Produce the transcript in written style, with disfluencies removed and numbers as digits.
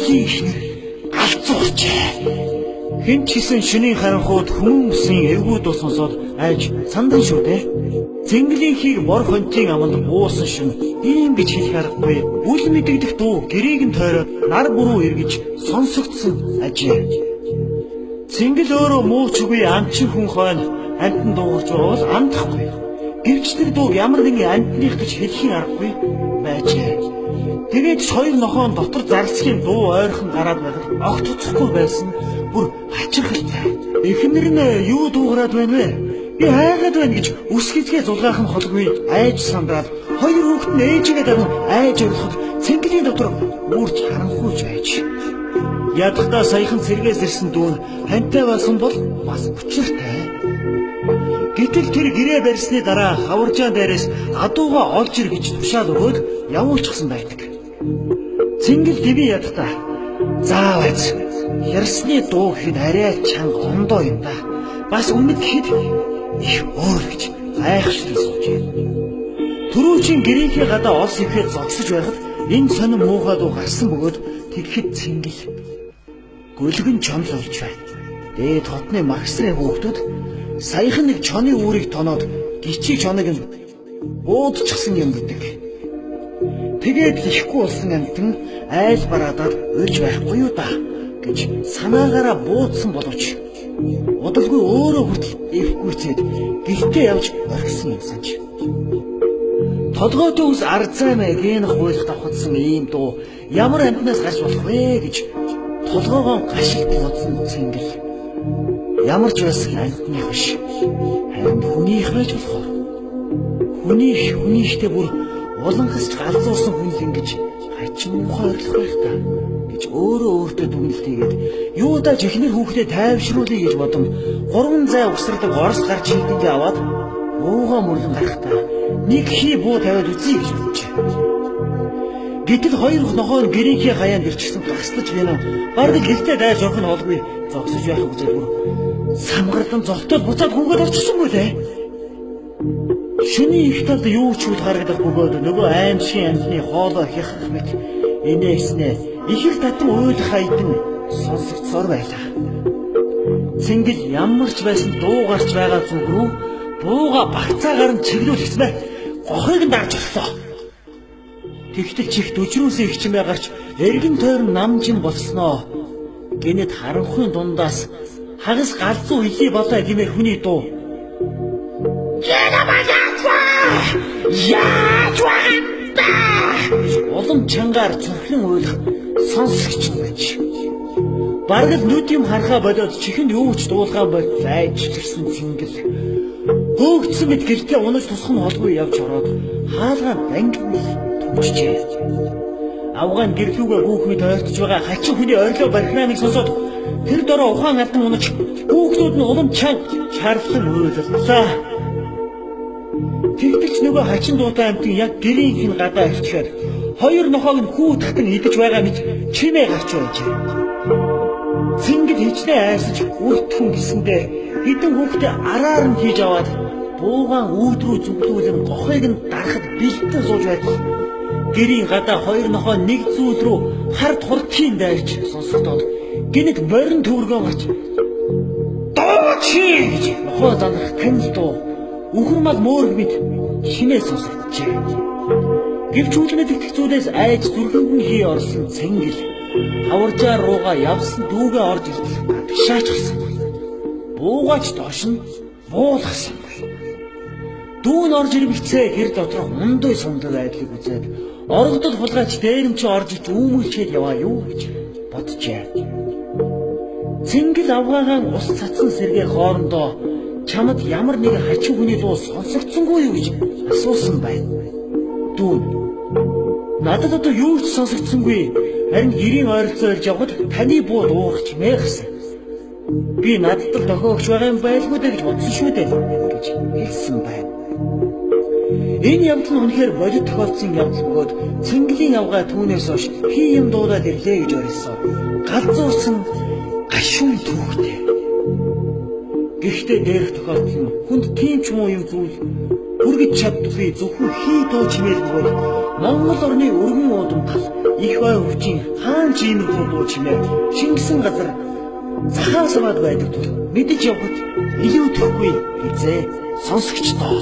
Цэнгэлийн ихнэр галзуурчээ. Хэн ч гэсэн шөнийн харанхууд хүмүүсийн эвгүүд ус сонсоод айж сандан шүү дээ. Цэнгэлийнхийг бор хончийн аманд буусан шин ийм гэж хэлэх аргагүй. Үл мэдэгдэх дуу гэрээг нь тойроод нар бүрүү эргэж сонсогдсон ажээ. Цэнгэл өөрөө муучгүй амчин хүн хойно амтан дуугарч бол амтахгүй. Гэвч тэр дуу ямар нэгэн амтных гэж хэлхийн аргагүй байжээ. Тэгээд хоёр нохоон дотор зарлсхийн дуу ойрхон гараад байгаад огт туцахгүй байсан бүр хачирхалтай. Эхнэр нь юу дуугараад байна вэ? Би хайгаад байна гэж үс хизгээ зулгаах нь холгүй айж сандраад хоёр хүүхэд нь ээжигээ даган айж орлоход цэнгэлийн дотор үрж харанхуйж байж. Ядахтаа саяхан цэргээс ирсэн дүүн хантай байсан бол бас учиртай. Гэтэл тэр гэрээ барьсны дараа хаваржаан дээрээс адууга олж ир гэж тушаал өгөөд явуулчихсан байдаг. Цэнгэл дэви ядахтаа заавал ярсны дуу гэхэд арай чанга ондоо юм да. Бас өмнөд гэхэд их өөр гэж гайхшиг суужээ. Түрүүчийн гэрийнхээ гадаа олс ихэд зогсож байхад энэ сонин муухай дуу гарсан бөгөөд тэгэхэд цэнгэл гөлгөн чонл олж байна. Дээд хотны магсрын хүүхдүүд саяхан нэг чоны үүрийг тоноод гिचиг чоныг нь буудчихсан юм гэдэг. Тэгээд ихгүй болсон амтан айл бараадаад ölж байхгүй юу да гэж санаагаараа буудсан боловч удалгүй өөрөө хүртэл эвгүйцээд гихтээ явж орхисон юм санаж. Толгойтой ус арзаймаа гэн хуйлах давхацсан ийм дуу ямар амтнаас гарч болох вэ гэж толгоогоо гашилт бодсон цэнгэл. Ямар ч байсан амтных биш. Харин хүнийх байж болох. Хүнийхтэй бүр улангасч галзуурсан хүн л ингэж хачин мухай орлох байх та гэж өөрөө өөртөө дүгнэлтийгээд юудаа ч ихнэр хүүхдээ тайвшруулъя гэж бодон 3 зай угсардаг орос гарч хилдэндээ аваад уугаа мөрлөн гарахтаа нэг хий буу тавиад үзье гэж боджээ. Гэтэл хоёр нохоо гэрийнхээ хаяанд ирчихсэн таслаж гэнэ. Бараг гэртээ дайж орох нь олгүй зогсож байх үзэл бүр самгардан золтол буцаад хүүгээд орчихсонгүй лээ. Шүний их талд юу ч үл харагдах бөгөөд нөгөө аимшигын амтны хоолоо хяхах мэт инээснээ их их татан уйлах айдан сонсогдсоор байлаа. Цэнгэл ямар ч байсан дуу гарч байгаа зүг рүү бууга багцаагаар нь чиглүүлсэн бай. Гохыг нь дарж орлоо. Тэгтэл чихт өчрөөсөө их чимээ гарч эргэн тойрон намжин болсноо. Гэнэт харанхуйн дундаас хагас галзуу илий болоо гэмээр хүний дуу. Улам чангаар зүрхэн уйлах сонсогч байж. Бараг нүд юм харахаа болоод чихэнд юу ч дуулахаа бол айжчихсан цэнгэл. Хөөгдсөн мэт гэртээ унаж тусах нь олгүй явж ороод хаалгаа ангин төвчжээ. Авгаан гэрлүүгээ хүүхмэд ойртож байгаа хачин хүний орилоо бархнааныг сонсоод тэр дороо ухаан алдан унаж хүүхдүүд нь улам чанга чарлан уйлаллаа. Тэгтэлч нөгөө хачин дуутай амтын яг гэрийнх нь гадаа ирчихээр хоёр нохоог нь хүү татан идэж байгаа мэт чимээ гарч байжээ. Цэнгэл хичнээн айсаж үртхэн гисэндээ хэдэн хүүхдээ араар нь хийж аваад буугаан үүд рүү зүглүүлэн гохыг нь дарахад бэлтэн сууж байдаг. Гэрийн гадаа хоёр нохоо нэг зүйл рүү хард хурдхийн дайрч сонсогдоод гинэт морин төвөргөө гарч дооч гэж нохоо занах танил дуу үхэрмал мөөрг мэд шинээ сонсогджээ. Гэвч үүлнэд итгэх зүйлээс айж зүрхэнд нь хий орсон цэнгэл хаваржаар руугаа явсан дүүгээ орж ирдэл гадагшаач гарсангүй. Буугаач доош нь буулгасангүй. Дүүн орж ирвэлцээ гэр доторх мундай сундаг айдлыг үзээд оргодол хулгайч дээрэмч орж ич үүмэлчээд яваа юу гэж боджээ. Цэнгэл авгаагаан ус цацсан сэргээ хоорондоо чамд ямар нэг хачин хүний дуу сонсогдсонгүй юу гэж асуусан байна. Дүүн надад одоо юу ч сонсогдсонгүй. Харин гэрийн ойролцоо ирж явхад таны буу дуугах чимээ гарсан. Би надад л дохиогч байгаа юм байлгүй дээ гэж бодсон шүү дээ гэж хэлсэн байна. Энэ явдал нь үнэхээр бодит тохиолдсон явдал бөгөөд цэнгэлийн авгаа түүнээс хойш хий юм дуудаад ирлээ гэж орилсон. Галзуурсан гашуун түүхтэй. Гэхдээ дээрх тохиолдол нь хүнд тийм ч муу юм зүйл хүргэж чаддгүй зөвхөн хий тоо чимээл бол Монгол орны өргөн уудам тал их бай өвчин хаан чимэрхүү дуу чимээ шингэсэн газар захаас аваад байдаг тул мэдэж явахад илүү төхгүй эзээ сонсогчдоо.